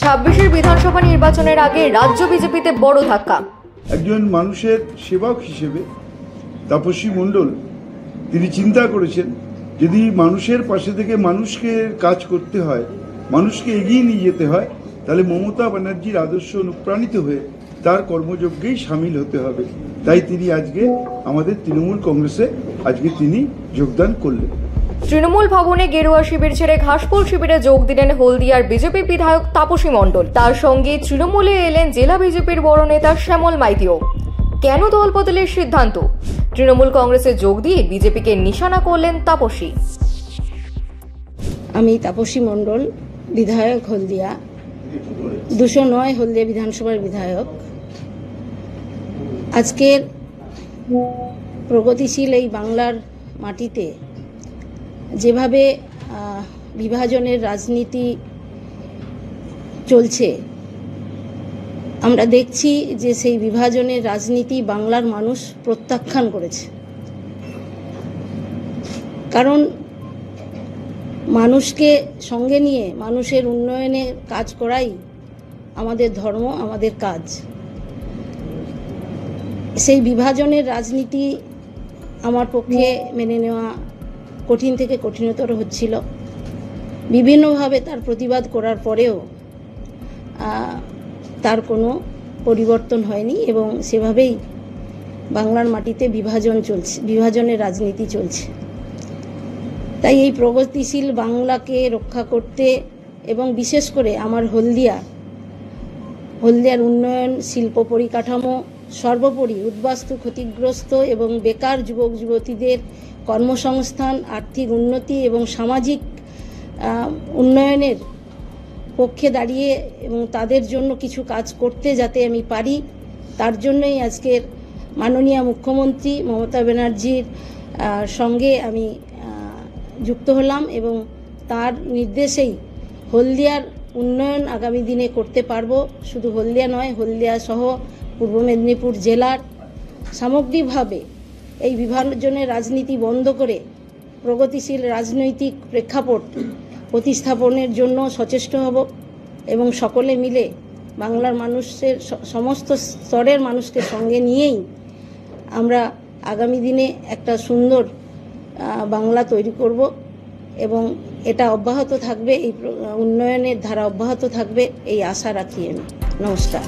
ছাব্বিশের বিধানসভা নির্বাচনের আগে রাজ্য বিজেপিতে বড় ধাক্কা। একজন মানুষের সেবক হিসেবে তাপসী মণ্ডল তিনি চিন্তা করেছেন, যদি মানুষের পাশে থেকে মানুষকে কাজ করতে হয়, মানুষকে এগিয়ে নিয়ে যেতে হয়, তাহলে মমতা ব্যানার্জির আদর্শ অনুপ্রাণিত হয়ে তার কর্মযজ্ঞেই সামিল হতে হবে। তাই তিনি আজকে আমাদের তৃণমূল কংগ্রেসে তিনি যোগদান করলেন। তৃণমূল ভবনে গেরুয়া শিবির ছেড়ে ঘাসফুল শিবিরে যোগ দিলেন হলদিয়ার বিজেপি বিধায়ক তাপসী মণ্ডল। তার সঙ্গে তৃণমূলে এলেন জেলা বিজেপির বড় নেতা শ্যামল মাইতিও। কেন দল বদলের সিদ্ধান্ত? তৃণমূল কংগ্রেসে যোগ দিয়ে বিজেপিকে নিশানা করলেন তাপসী। আমি তাপসী মণ্ডল, বিধায়ক হলদিয়া 209 হলদিয়া বিধানসভার বিধায়ক। আজকের প্রগতিশীল এই বাংলার মাটিতে যেভাবে বিভাজনের রাজনীতি চলছে, আমরা দেখছি যে সেই বিভাজনের রাজনীতি বাংলার মানুষ প্রত্যাখ্যান করেছে। কারণ মানুষকে সঙ্গে নিয়ে মানুষের উন্নয়নের কাজ করাই আমাদের ধর্ম, আমাদের কাজ। সেই বিভাজনের রাজনীতি আমার পক্ষে মেনে নেওয়া কঠিন থেকে কঠিনতর হচ্ছিল। বিভিন্নভাবে তার প্রতিবাদ করার পরেও তার কোনো পরিবর্তন হয়নি এবং সেভাবেই বাংলার মাটিতে বিভাজনের রাজনীতি চলছে। তাই এই প্রগতিশীল বাংলাকে রক্ষা করতে এবং বিশেষ করে আমার হলদিয়ার উন্নয়ন, শিল্প পরিকাঠামো, সর্বোপরি উদ্বাস্তু ক্ষতিগ্রস্ত এবং বেকার যুবক যুবতীদের কর্মসংস্থান, আর্থিক উন্নতি এবং সামাজিক উন্নয়নের পক্ষে দাঁড়িয়ে এবং তাদের জন্য কিছু কাজ করতে যাতে আমি পারি, তার জন্যই আজকের মাননীয় মুখ্যমন্ত্রী মমতা ব্যানার্জির সঙ্গে আমি যুক্ত হলাম এবং তার নির্দেশেই হলদিয়ার উন্নয়ন আগামী দিনে করতে পারবো। শুধু হলদিয়া নয়, হলদিয়া সহ পূর্ব মেদিনীপুর জেলার সামগ্রিকভাবে এই বিভাজনের রাজনীতি বন্ধ করে প্রগতিশীল রাজনৈতিক প্রেক্ষাপট প্রতিস্থাপনের জন্য সচেষ্ট হব এবং সকলে মিলে বাংলার মানুষের সমস্ত স্তরের মানুষকে সঙ্গে নিয়েই আমরা আগামী দিনে একটা সুন্দর বাংলা তৈরি করব এবং এটা অব্যাহত থাকবে, এই উন্নয়নের ধারা অব্যাহত থাকবে, এই আশা রাখি আমি। নমস্কার।